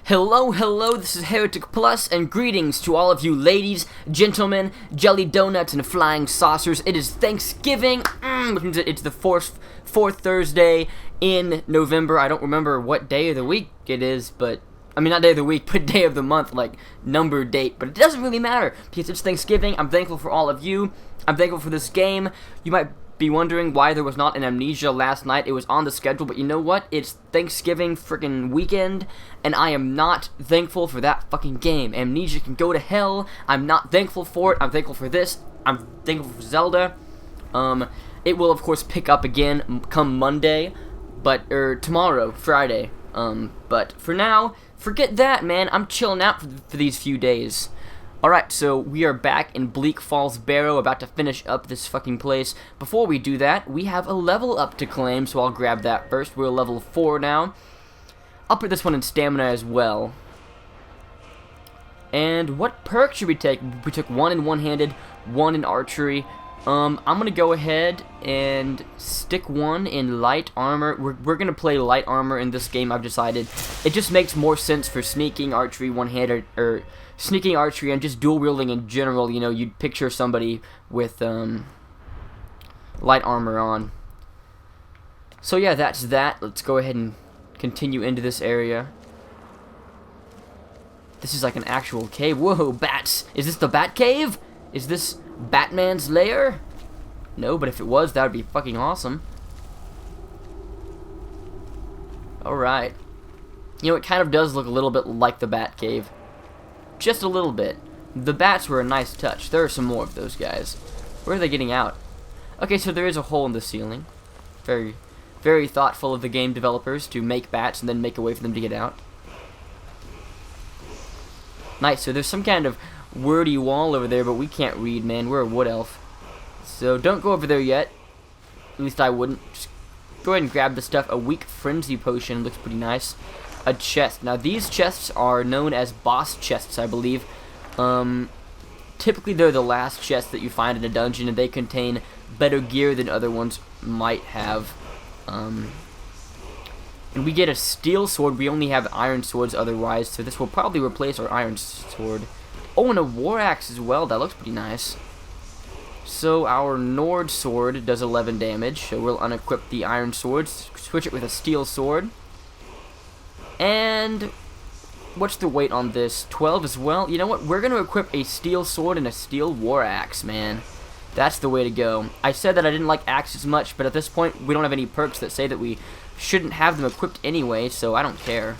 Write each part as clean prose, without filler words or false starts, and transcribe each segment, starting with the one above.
Hello, this is HereticPlus, and greetings to all of you ladies, gentlemen, jelly donuts, and flying saucers. It is Thanksgiving, which means it's the fourth Thursday in November. I don't remember what day of the week it is, but, I mean, not day of the week, but day of the month, like, number, date, but it doesn't really matter, because it's Thanksgiving. I'm thankful for all of you. I'm thankful for this game. You might be wondering why there was not an Amnesia last night. It was on the schedule, but you know what? It's Thanksgiving freaking weekend, and I am not thankful for that fucking game. Amnesia can go to hell. I'm not thankful for it. I'm thankful for this. I'm thankful for Zelda. It will, of course, pick up again come Monday, tomorrow, Friday. But for now, forget that, man. I'm chilling out for these few days. Alright, so we are back in Bleak Falls Barrow, about to finish up this fucking place. Before we do that, we have a level up to claim, so I'll grab that first. We're level 4 now. I'll put this one in stamina as well. And what perk should we take? We took one in one-handed, one in archery. I'm gonna go ahead and stick one in light armor. We're gonna play light armor in this game, I've decided. It just makes more sense for sneaking, archery, one-handed, or sneaking, archery, and just dual wielding in general. You know, you'd picture somebody with light armor on. So yeah, that's that. Let's go ahead and continue into this area. This is like an actual cave. Whoa, bats! Is this the Bat Cave? Is this Batman's lair? No, but if it was, that would be fucking awesome. Alright. You know, it kind of does look a little bit like the Bat Cave. Just a little bit. The bats were a nice touch. There are some more of those guys. Where are they getting out? Okay, so there is a hole in the ceiling. Very, very thoughtful of the game developers to make bats and then make a way for them to get out. Nice, so there's some kind of wordy wall over there, but we can't read, man. We're a wood elf. So don't go over there yet. At least I wouldn't. Just go ahead and grab the stuff. A weak frenzy potion looks pretty nice. A chest. Now these chests are known as boss chests, I believe. Typically they're the last chests that you find in a dungeon, and they contain better gear than other ones might have. And we get a steel sword. We only have iron swords otherwise, so this will probably replace our iron sword. Oh, and a war axe as well. That looks pretty nice. So our Nord sword does 11 damage, so we'll unequip the iron sword, switch it with a steel sword. And what's the weight on this? 12 as well. You know what? We're going to equip a steel sword and a steel war axe, man. That's the way to go. I said that I didn't like axes much, but at this point, we don't have any perks that say that we shouldn't have them equipped anyway, so I don't care.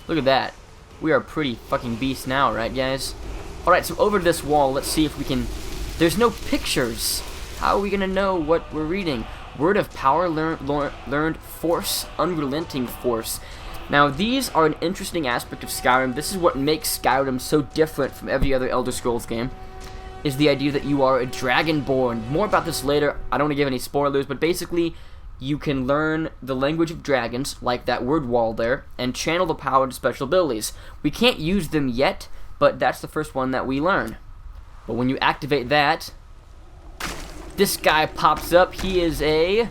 Look at that. We are pretty fucking beasts now, right, guys? Alright, so over to this wall, let's see if we can... There's no pictures. How are we going to know what we're reading? Word of power, learned force, unrelenting force. Now, these are an interesting aspect of Skyrim. This is what makes Skyrim so different from every other Elder Scrolls game, is the idea that you are a dragonborn. More about this later. I don't want to give any spoilers, but basically, you can learn the language of dragons, like that word wall there, and channel the power to special abilities. We can't use them yet, but that's the first one that we learn. But when you activate that, this guy pops up. He is a...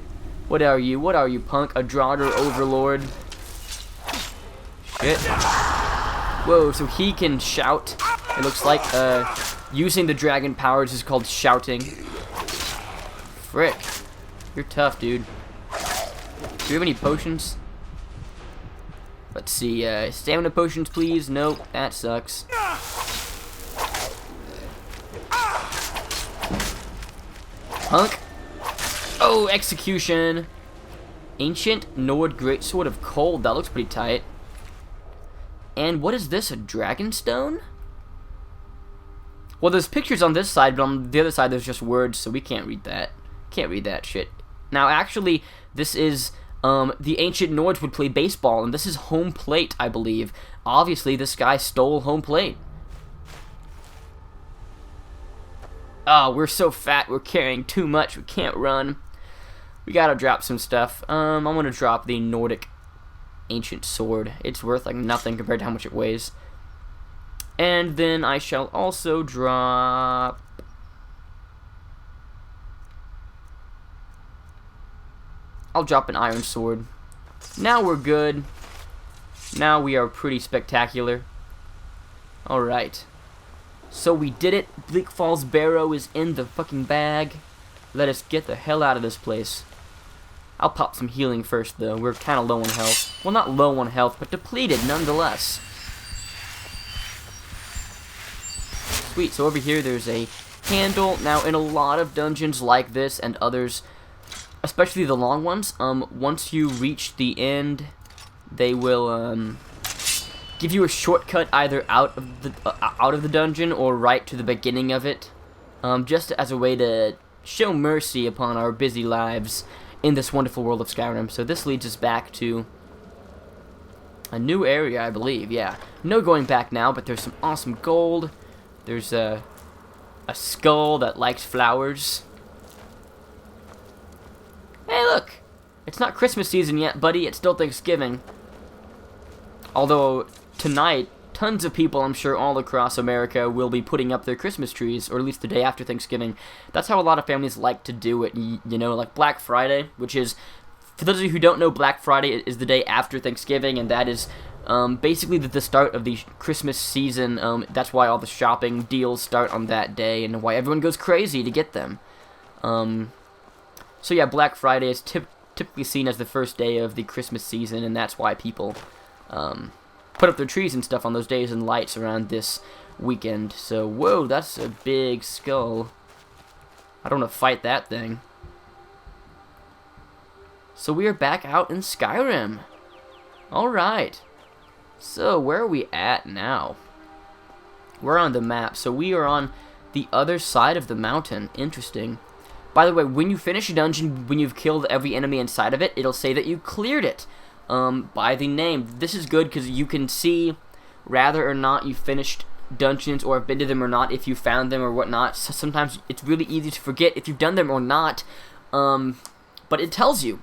What are you? What are you, punk? A Draughter Overlord. Shit. Whoa, so he can shout. It looks like using the dragon powers is called shouting. Frick. You're tough, dude. Do we have any potions? Let's see, stamina potions, please. Nope, that sucks. Punk. Oh, execution. Ancient Nord Greatsword of Cold. That looks pretty tight. And what is this, a dragonstone? Well, there's pictures on this side, but on the other side there's just words, so we can't read that. Can't read that shit. Now, actually, this is, the ancient Nords would play baseball, and this is home plate, I believe. Obviously, this guy stole home plate. Oh, we're so fat, we're carrying too much, we can't run. We gotta drop some stuff. I'm gonna drop the Nordic ancient sword. It's worth like nothing compared to how much it weighs. And then I shall also drop... I'll drop an iron sword. Now we're good. Now we are pretty spectacular. Alright. So we did it. Bleak Falls Barrow is in the fucking bag. Let us get the hell out of this place. I'll pop some healing first, though. We're kind of low on health. Well, not low on health, but depleted nonetheless. Sweet, so over here there's a handle. Now, in a lot of dungeons like this and others, especially the long ones, once you reach the end, they will give you a shortcut either out of the dungeon or right to the beginning of it, just as a way to show mercy upon our busy lives in this wonderful world of Skyrim. So this leads us back to a new area, I believe. Yeah, no going back now, but there's some awesome gold. There's a skull that likes flowers. Hey, look! It's not Christmas season yet, buddy. It's still Thanksgiving. Although, tonight, tons of people, I'm sure, all across America will be putting up their Christmas trees, or at least the day after Thanksgiving. That's how a lot of families like to do it, you know, like Black Friday, which is, for those of you who don't know, Black Friday is the day after Thanksgiving, and that is basically the start of the Christmas season. That's why all the shopping deals start on that day, and why everyone goes crazy to get them. So yeah, Black Friday is typically seen as the first day of the Christmas season, and that's why people put up their trees and stuff on those days and lights around this weekend. So, whoa, that's a big skull. I don't want to fight that thing. So we are back out in Skyrim. Alright. So, where are we at now? We're on the map, so we are on the other side of the mountain. Interesting. By the way, when you finish a dungeon, when you've killed every enemy inside of it, it'll say that you cleared it. By the name. This is good because you can see rather or not you finished dungeons or have been to them or not, if you found them or whatnot. So sometimes it's really easy to forget if you've done them or not, but it tells you.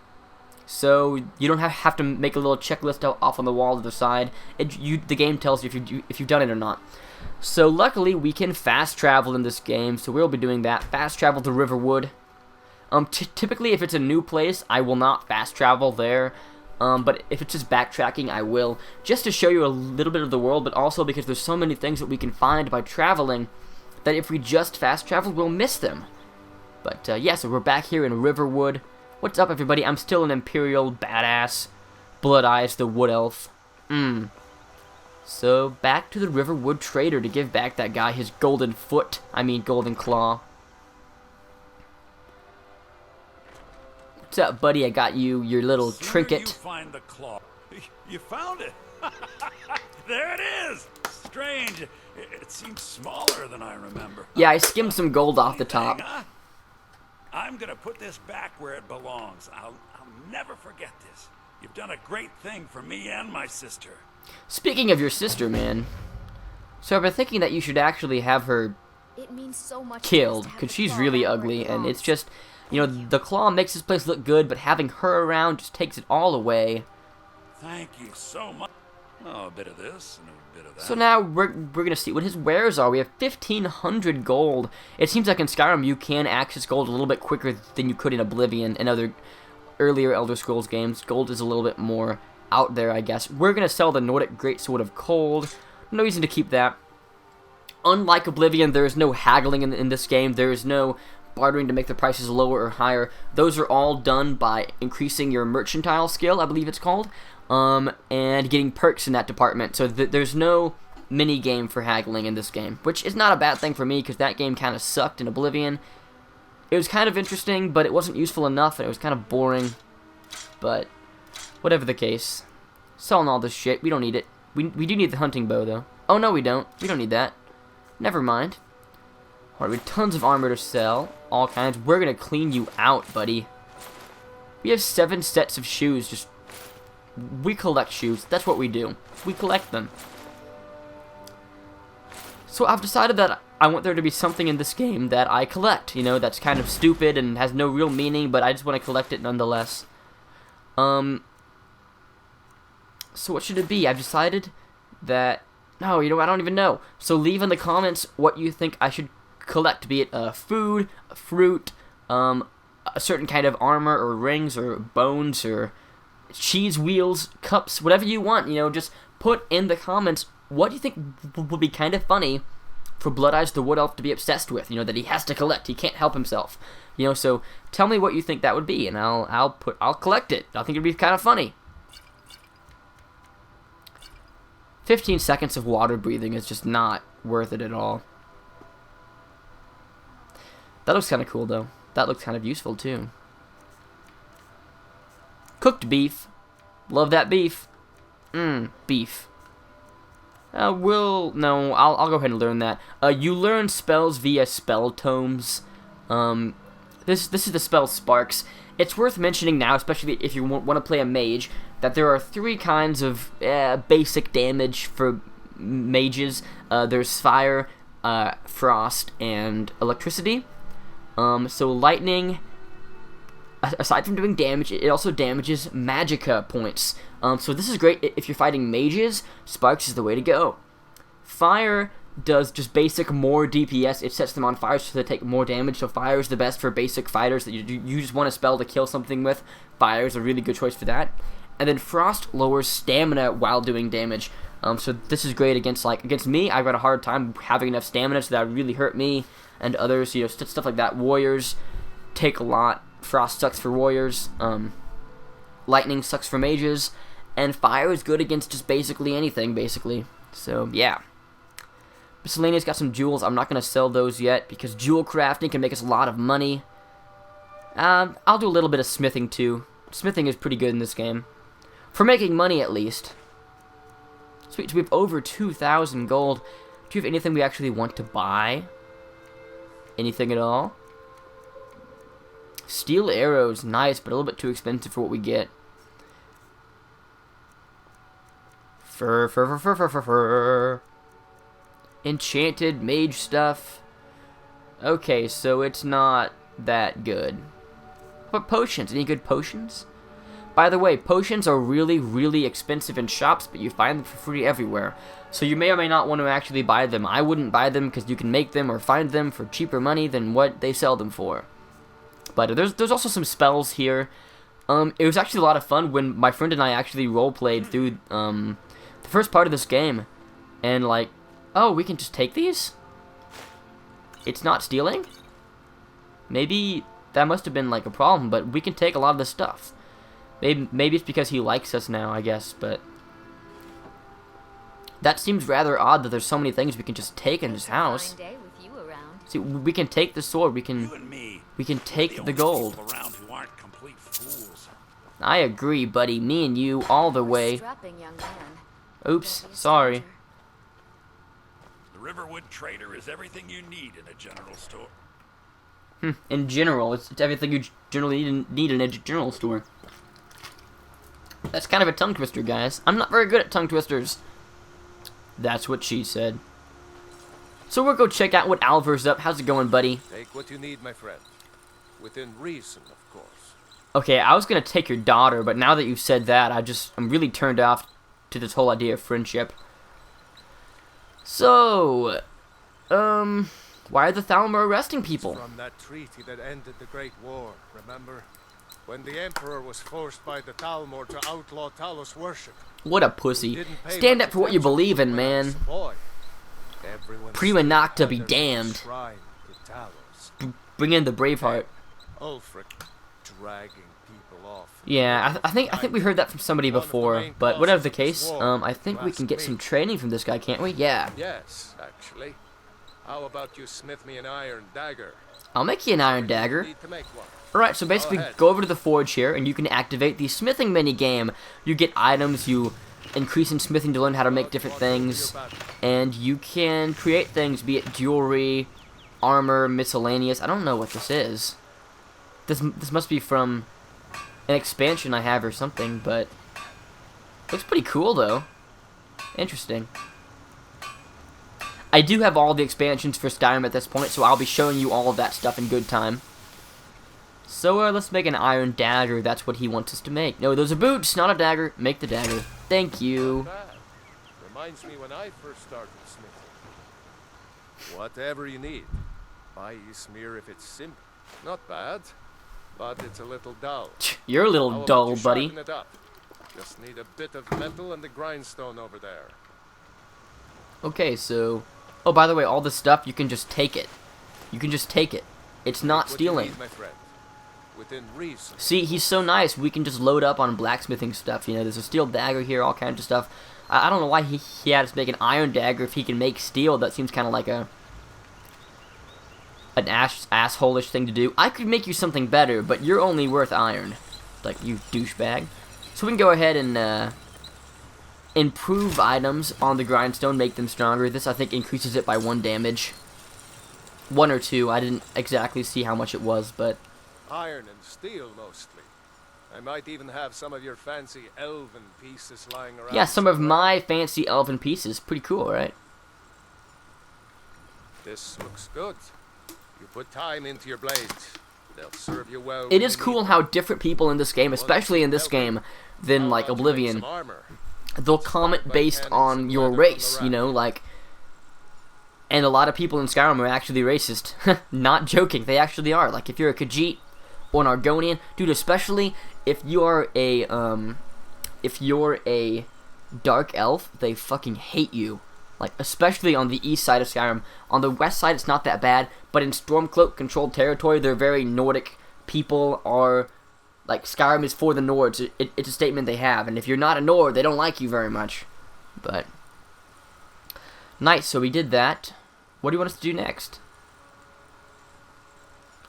So you don't have to make a little checklist off on the wall to the side. The game tells you if you've done it or not. So luckily we can fast travel in this game, so we'll be doing that. Fast travel to Riverwood. Typically if it's a new place, I will not fast travel there. But if it's just backtracking, I will, just to show you a little bit of the world, but also because there's so many things that we can find by traveling, that if we just fast travel, we'll miss them. But, yeah, so we're back here in Riverwood. What's up, everybody? I'm still an Imperial badass. Blood Eyes, the Wood Elf. So, back to the Riverwood Trader to give back that guy his golden claw. What's up, buddy? I got you your little trinket. You find the claw. You found it. There it is. Strange. It seems smaller than I remember. Yeah, I skimmed some gold off the top. I'm gonna put this back where it belongs. I'll never forget this. You've done a great thing for me and my sister. Speaking of your sister, man. So I've been thinking that you should actually have her killed, because she's really ugly, and it's just, you know, the claw makes this place look good, but having her around just takes it all away. Thank you so much. Oh, a bit of this and a bit of that. So now we're gonna see what his wares are. We have 1,500 gold. It seems like in Skyrim you can access gold a little bit quicker than you could in Oblivion and other earlier Elder Scrolls games. Gold is a little bit more out there, I guess. We're gonna sell the Nordic Greatsword of Cold. No reason to keep that. Unlike Oblivion, there is no haggling in this game. There is no bartering to make the prices lower or higher. Those are all done by increasing your mercantile skill, I believe it's called, and getting perks in that department. So there's no mini game for haggling in this game, which is not a bad thing for me because that game kind of sucked in Oblivion. It was kind of interesting, but it wasn't useful enough, and it was kind of boring. But whatever the case, selling all this shit, we don't need it. We do need the hunting bow though. Oh no, we don't. We don't need that. Never mind. Alright, we have tons of armor to sell. All kinds. We're gonna clean you out, buddy. We have 7 sets of shoes. We collect shoes. That's what we do. We collect them. So I've decided that I want there to be something in this game that I collect. You know, that's kind of stupid and has no real meaning, but I just want to collect it nonetheless. So what should it be? I've decided that... No, you know, I don't even know. So leave in the comments what you think I should collect, be it food, fruit, a certain kind of armor or rings or bones or cheese wheels, cups, whatever you want. You know, just put in the comments what you think would be kind of funny for Blood Eyes the Wood Elf to be obsessed with. You know, that he has to collect. He can't help himself. You know, so tell me what you think that would be, and I'll collect it. I think it'd be kind of funny. 15 seconds of water breathing is just not worth it at all. That looks kind of cool, though. That looks kind of useful, too. Cooked beef. Love that beef. Beef. I'll go ahead and learn that. You learn spells via spell tomes. This is the spell Sparks. It's worth mentioning now, especially if you want to play a mage, that there are 3 kinds of basic damage for mages. There's fire, frost, and electricity. So lightning, aside from doing damage, it also damages magicka points. So this is great if you're fighting mages. Sparks is the way to go. Fire does just basic more DPS. It sets them on fire so they take more damage. So fire is the best for basic fighters that you just want a spell to kill something with. Fire is a really good choice for that. And then frost lowers stamina while doing damage. So this is great against me. I've got a hard time having enough stamina, so that would really hurt me and others. You know, stuff like that. Warriors take a lot. Frost sucks for warriors. Lightning sucks for mages. And fire is good against just basically anything, basically. So, yeah. Miscellaneous got some jewels. I'm not going to sell those yet because jewel crafting can make us a lot of money. I'll do a little bit of smithing, too. Smithing is pretty good in this game. For making money, at least. Sweet, so we have over 2,000 gold. Do you have anything we actually want to buy? Anything at all? Steel arrows, nice, but a little bit too expensive for what we get. Fur. Enchanted mage stuff. Okay, so it's not that good. What potions? Any good potions? By the way, potions are really, really expensive in shops, but you find them for free everywhere. So you may or may not want to actually buy them. I wouldn't buy them because you can make them or find them for cheaper money than what they sell them for. But there's also some spells here. It was actually a lot of fun when my friend and I actually roleplayed through the first part of this game. And like, oh, we can just take these? It's not stealing? Maybe that must have been like a problem, but we can take a lot of this stuff. Maybe it's because he likes us now, I guess, but that seems rather odd that there's so many things we can just take in his house. See, we can take the sword, we can take the gold. I agree, buddy. Me and you all the way. Oops, sorry. The Riverwood Trader is everything you need in a general store. In general, it's everything you generally need in a general store. That's kind of a tongue twister, guys. I'm not very good at tongue twisters. That's what she said. So we'll go check out what Alvar's up. How's it going, buddy? Take what you need, my friend. Within reason, of course. Okay, I was gonna take your daughter, but now that you've said that, I'm really turned off to this whole idea of friendship. So, why are the Thalmor arresting people? From that treaty that ended the Great War, remember? When the Emperor was forced by the Thalmor to outlaw Talos worship. What a pussy. Stand up for what you believe in, man. Prima Nocta be damned. Bring in the Braveheart. Ulfric dragging people off. Yeah, I think we heard that from somebody before, but whatever the case, I think we can get some training from this guy, can't we? Yeah. Yes, actually. How about you smith me an iron dagger? I'll make you an iron dagger. Alright, so basically go over to the forge here, and you can activate the smithing minigame. You get items, you increase in smithing to learn how to make different things, and you can create things, be it jewelry, armor, miscellaneous. I don't know what this is. This must be from an expansion I have or something, but looks pretty cool, though. Interesting. I do have all the expansions for Skyrim at this point, so I'll be showing you all of that stuff in good time. So, let's make an iron dagger. That's what he wants us to make. No, those are boots, not a dagger. Make the dagger. Thank you. Reminds me when I first started smithing. Whatever you need. Buy you smear if it's simple. Not bad, but it's a little dull. You're a little dull, buddy. Just need a bit of metal and the grindstone over there. Okay, so... Oh, by the way, all this stuff, you can just take it. You can just take it. It's not What you stealing. need, my friend. Within reason. See, he's so nice. We can just load up on blacksmithing stuff. You know, there's a steel dagger here, all kinds of stuff. I don't know why he had us make an iron dagger if he can make steel. That seems kind of like an asshole-ish thing to do. I could make you something better, but you're only worth iron. Like, you douchebag. So we can go ahead and improve items on the grindstone, make them stronger. This, I think, increases it by 1 damage. 1 or 2. I didn't exactly see how much it was, but... Iron and steel, mostly. I might even have some of your fancy elven pieces lying around. Yeah, some of somewhere. my fancy elven pieces. Pretty cool, right? This looks good. You put time into your blades. They'll serve you well. It is cool how different people in this game, especially in this game, than, like, Oblivion, they'll comment based on your race, you know, like... And a lot of people in Skyrim are actually racist. Not joking, they actually are. Like, if you're a Khajiit or an Argonian, dude, especially if you're a dark elf, they fucking hate you. Like, especially on the east side of Skyrim. On the west side, it's not that bad, but in Stormcloak-controlled territory, they're very Nordic. People are, like, Skyrim is for the Nords. It's a statement they have, and if you're not a Nord, they don't like you very much. But, nice, so we did that. What do you want us to do next?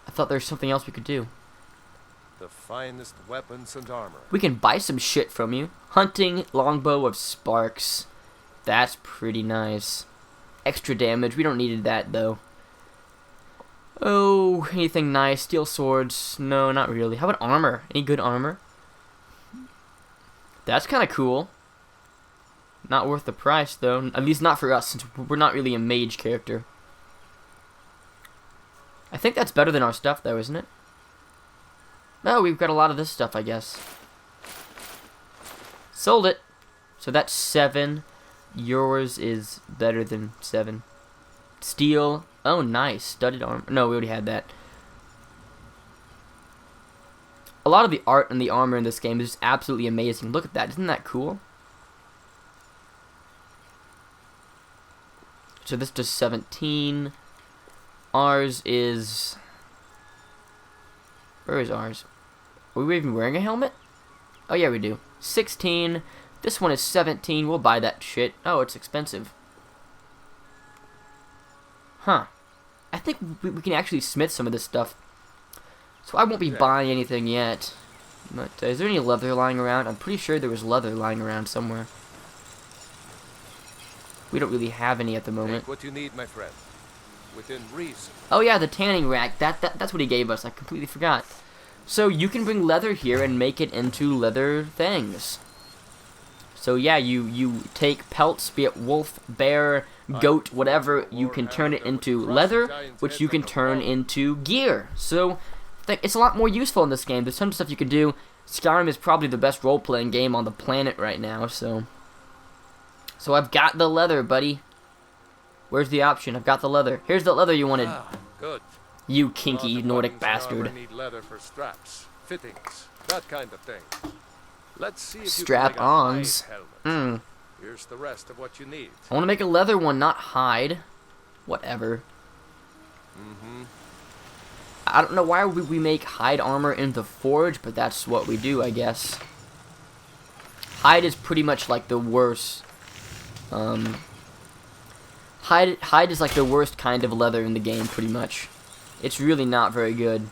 I thought there was something else we could do. The finest weapons and armor. We can buy some shit from you. Hunting longbow of sparks. That's pretty nice. Extra damage. We don't need that, though. Oh, anything nice? Steel swords? No, not really. How about armor? Any good armor? That's kind of cool. Not worth the price, though. At least not for us, since we're not really a mage character. I think that's better than our stuff, though, isn't it? Oh, we've got a lot of this stuff, I guess. Sold it. So that's 7. Yours is better than 7. Steel. Oh, nice. Studded armor. No, we already had that. A lot of the art and the armor in this game is just absolutely amazing. Look at that. Isn't that cool? So this does 17. Ours is... Where is ours? Are we even wearing a helmet? Oh yeah, we do. 16. This one is 17. We'll buy that shit. Oh, it's expensive. Huh. I think we can actually smith some of this stuff. So I won't be buying anything yet. But is there any leather lying around? I'm pretty sure there was leather lying around somewhere. We don't really have any at the moment. Take what you need, my friend. Within reason. Oh yeah, the tanning rack. That's what he gave us. I completely forgot. So you can bring leather here and make it into leather things. So yeah, you take pelts, be it wolf, bear, goat, whatever, you can turn it into leather, which you can turn into gear. So it's a lot more useful in this game. There's some stuff you can do. Skyrim is probably the best role-playing game on the planet right now, so I've got the leather, buddy. Where's the option? I've got the leather. Here's the leather you wanted. Ah, good. You kinky All the Nordic buttons and armor bastard. need leather for straps, fittings, that kind of thing. Let's see if you can Strap-ons. make a hide helmet. Hmm. Here's the rest of what you need. I want to make a leather one, not hide. Whatever. I don't know why we make hide armor in the forge, but that's what we do, I guess. Hide is pretty much like the worst. Hide is like the worst kind of leather in the game, pretty much. It's really not very good.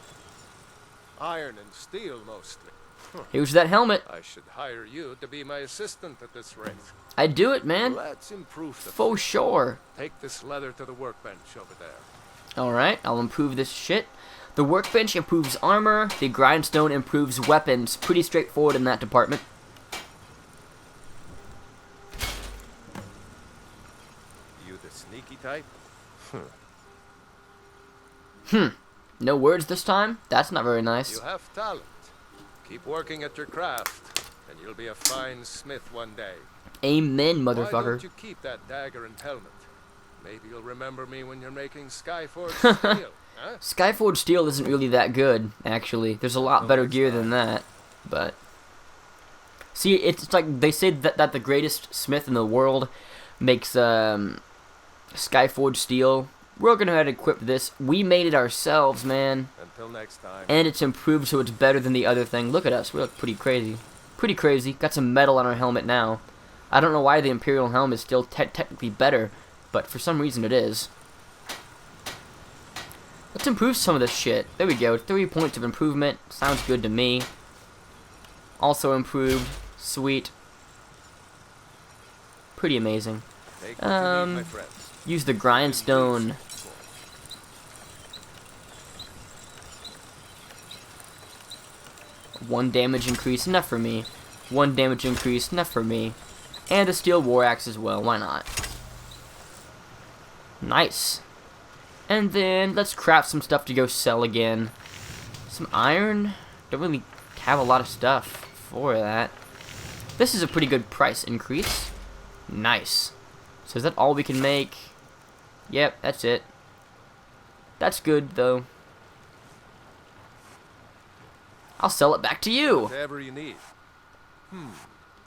Iron and steel, mostly. Here's that helmet. I should hire you to be my assistant at this rate. I'd do it, man. Let's improve the For sure. Take this leather to the workbench over there. Alright, I'll improve this shit. The workbench improves armor. The grindstone improves weapons. Pretty straightforward in that department. You the sneaky type? No words this time? That's not very nice. You have talent. Keep working at your craft, and you'll be a fine smith one day. Amen, Why motherfucker. don't you keep that dagger and helmet? Maybe you'll remember me when you're making Skyforge steel, huh? Skyforge steel isn't really that good, actually. There's a lot better gear than that, but... See, it's like they say that the greatest smith in the world makes Skyforged steel. We're gonna have to equip this. We made it ourselves, man. Until next time. And it's improved, so it's better than the other thing. Look at us. We look pretty crazy. Pretty crazy. Got some metal on our helmet now. I don't know why the Imperial helm is still technically better, but for some reason it is. Let's improve some of this shit. There we go. 3 points of improvement. Sounds good to me. Also improved. Sweet. Pretty amazing. Take what you need, my friends. Use the grindstone. One damage increase, enough for me. One damage increase, enough for me. And a steel war axe as well, why not? Nice. And then let's craft some stuff to go sell again. Some iron. Don't really have a lot of stuff for that. This is a pretty good price increase. Nice. So is that all we can make? Yep, that's it. That's good, though. I'll sell it back to you. Whatever you need.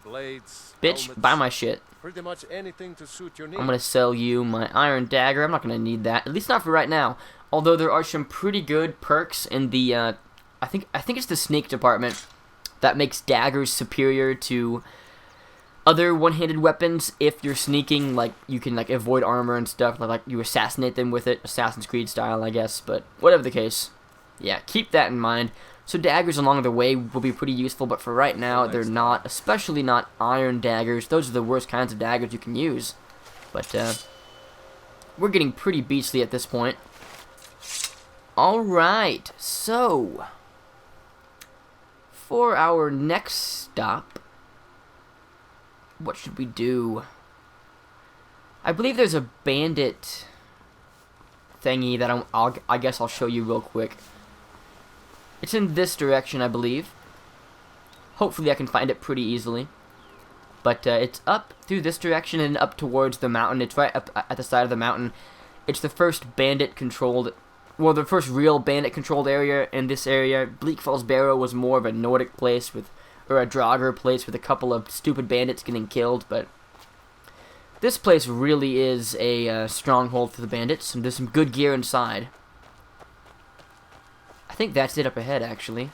Blades. Bitch, helmets, buy my shit. Pretty much anything to suit your needs. I'm gonna sell you my iron dagger. I'm not gonna need that, at least not for right now. Although there are some pretty good perks in the, I think it's the sneak department that makes daggers superior to other one-handed weapons. If you're sneaking, like, you can, like, avoid armor and stuff, like you assassinate them with it, Assassin's Creed style, I guess, but whatever the case. Yeah, keep that in mind. So daggers along the way will be pretty useful, but for right now, they're not, especially not iron daggers. Those are the worst kinds of daggers you can use. But, we're getting pretty beastly at this point. Alright, so for our next stop, what should we do? I believe there's a bandit thingy that I guess I'll show you real quick. It's in this direction, I believe. Hopefully I can find it pretty easily. But it's up through this direction and up towards the mountain. It's right up at the side of the mountain. It's the first bandit-controlled, well, the first real bandit-controlled area in this area. Bleak Falls Barrow was more of a Nordic place or a Draugr place with a couple of stupid bandits getting killed, but this place really is a stronghold for the bandits, and there's some good gear inside. I think that's it up ahead, actually.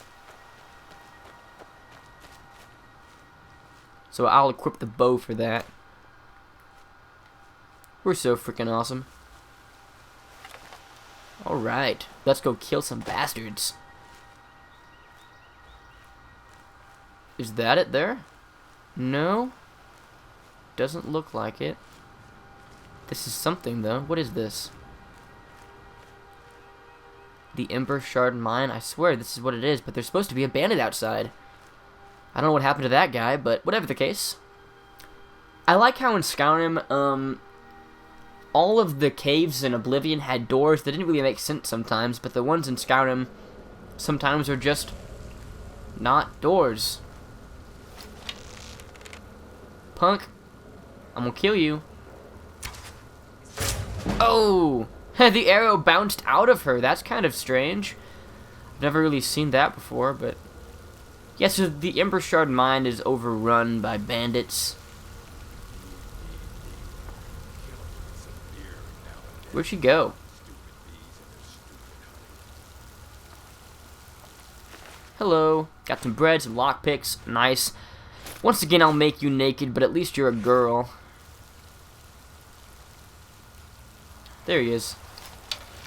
So I'll equip the bow for that. We're so freaking awesome. Alright, let's go kill some bastards. Is that it there? No? Doesn't look like it. This is something, though. What is this? The Ember Shard Mine? I swear this is what it is, but there's supposed to be a bandit outside. I don't know what happened to that guy, but whatever the case. I like how in Skyrim, all of the caves in Oblivion had doors that didn't really make sense sometimes, but the ones in Skyrim sometimes are just not doors. Punk, I'm gonna kill you. Oh! The arrow bounced out of her. That's kind of strange. I've never really seen that before, but... yeah, so the Ember Shard Mine is overrun by bandits. Where'd she go? Hello. Got some bread, some lockpicks. Nice. Once again, I'll make you naked, but at least you're a girl. There he is.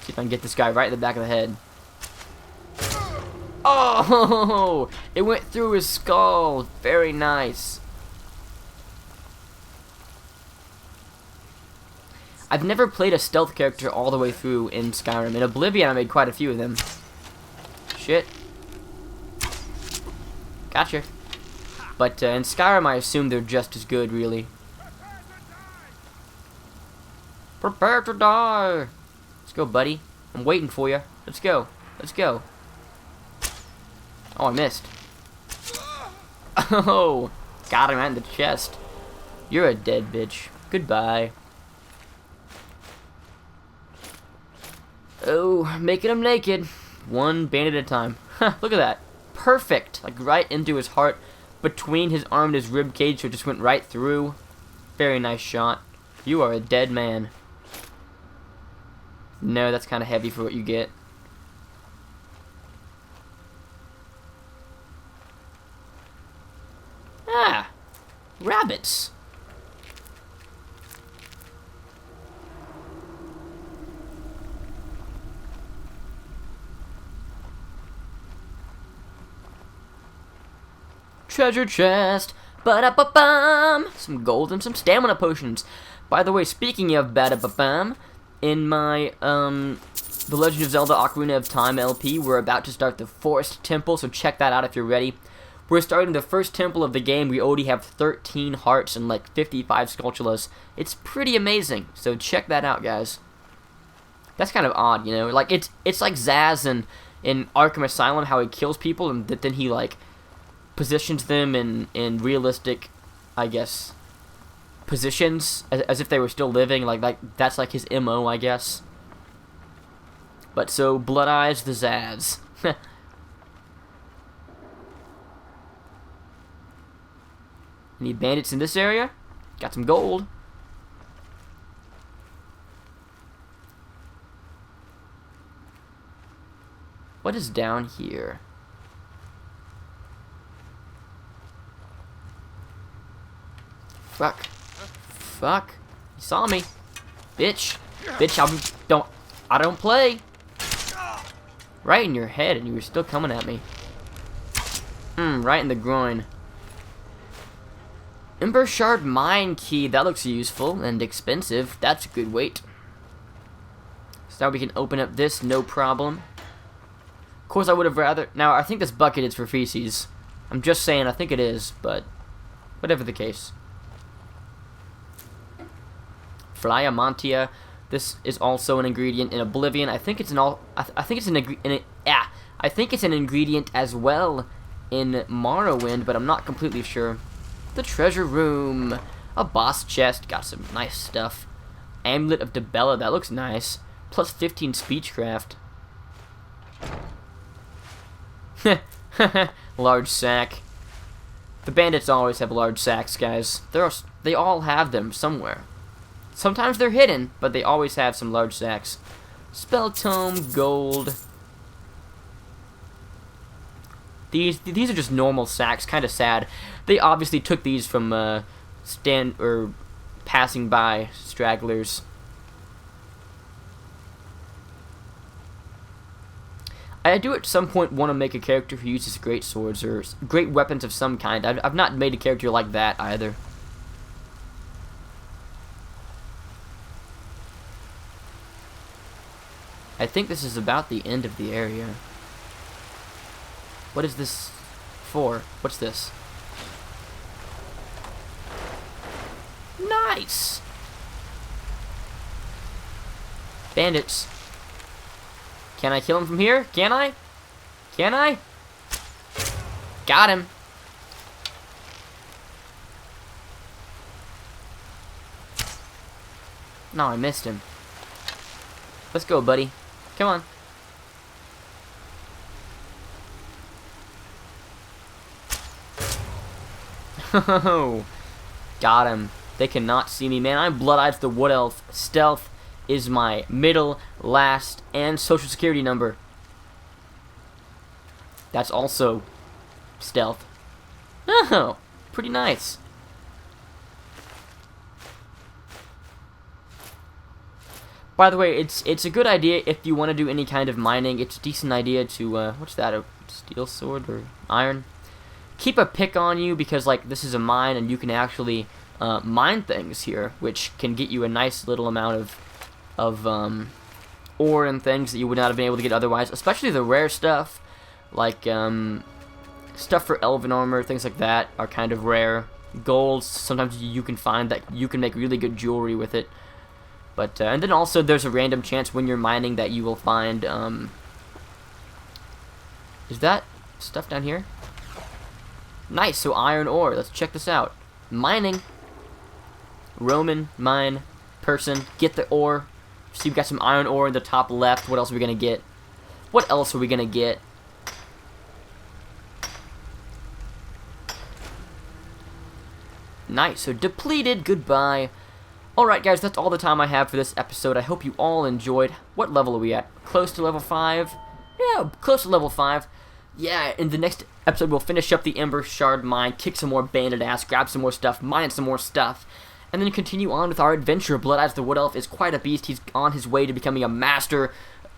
See if I can get this guy right in the back of the head. Oh! It went through his skull. Very nice. I've never played a stealth character all the way through in Skyrim. In Oblivion, I made quite a few of them. Shit. Gotcha. But in Skyrim, I assume they're just as good, really. Prepare to die! Let's go, buddy. I'm waiting for you. Let's go. Let's go. Oh, I missed. Oh! Got him right in the chest. You're a dead bitch. Goodbye. Oh, making him naked. One bandit at a time. Look at that. Perfect. Like right into his heart. between his arm and his rib cage, so it just went right through. Very nice shot. You are a dead man. No, that's kind of heavy for what you get. Ah, rabbits. Treasure chest. Ba-da-ba-bum. Some gold and some stamina potions. By the way, speaking of ba-da-ba-bum, in my The Legend of Zelda Ocarina of Time LP, we're about to start the Forest Temple, so check that out if you're ready. We're starting the first temple of the game. We already have 13 hearts and like 55 Skulltulas. It's pretty amazing, so check that out, guys. That's kind of odd, you know? Like, it's like Zaz in Arkham Asylum, how he kills people, and then he, like, positions them in realistic, I guess, positions, as if they were still living. Like that's like his MO, I guess. But so, Blood Eyes the Zaz. Any bandits in this area? Got some gold. What is down here? Fuck. Fuck. You saw me. Bitch. Bitch, I don't play. Right in your head, and you were still coming at me. Right in the groin. Ember Shard Mine Key. That looks useful and expensive. That's a good weight. So now we can open up this, no problem. Of course, I would have rather... Now, I think this bucket is for feces. I'm just saying, I think it is, but... whatever the case. Flyamantia. This is also an ingredient in Oblivion. I think it's I think it's an ingredient as well in Morrowind, but I'm not completely sure. The treasure room. A boss chest. Got some nice stuff. Amulet of Debella. That looks nice. Plus 15 speechcraft. Large sack. The bandits always have large sacks, guys. They all have them somewhere. Sometimes they're hidden, but they always have some large sacks. Spell tome, gold. These are just normal sacks, kind of sad. They obviously took these from passing by stragglers. I do at some point want to make a character who uses great swords or great weapons of some kind. I've not made a character like that either. I think this is about the end of the area. What is this for? What's this? Nice! Bandits. Can I kill him from here? Can I? Can I? Got him. No, I missed him. Let's go, buddy. Come on. Oh, got him. They cannot see me, man. I'm Blood Eyes the Wood Elf. Stealth is my middle, last, and social security number. That's also stealth. Oh, pretty nice. By the way, it's a good idea if you want to do any kind of mining. It's a decent idea to, what's that, a steel sword or iron? Keep a pick on you, because, like, this is a mine and you can actually mine things here, which can get you a nice little amount of ore and things that you would not have been able to get otherwise, especially the rare stuff, like stuff for elven armor, things like that are kind of rare. Gold, sometimes you can find that you can make really good jewelry with it. But, and then also there's a random chance when you're mining that you will find, is that stuff down here? Nice, so iron ore. Let's check this out. Mining. Roman, mine, person, get the ore. So you've got some iron ore in the top left. What else are we going to get? What else are we going to get? Nice. So depleted. Goodbye. Alright, guys, that's all the time I have for this episode. I hope you all enjoyed. What level are we at? Close to level 5? Yeah, close to level 5. Yeah, in the next episode, we'll finish up the Ember Shard mine, kick some more bandit ass, grab some more stuff, mine some more stuff, and then continue on with our adventure. Blood Eyes the Wood Elf is quite a beast. He's on his way to becoming a master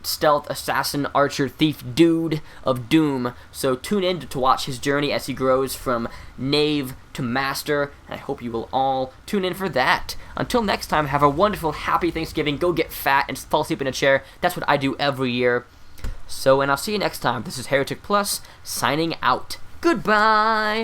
stealth, assassin, archer, thief, dude of doom. So tune in to watch his journey as he grows from knave to master, and I hope you will all tune in for that. Until next time, have a wonderful, happy Thanksgiving. Go get fat and fall asleep in a chair. That's what I do every year. So, and I'll see you next time. This is HereticPlus, signing out. Goodbye!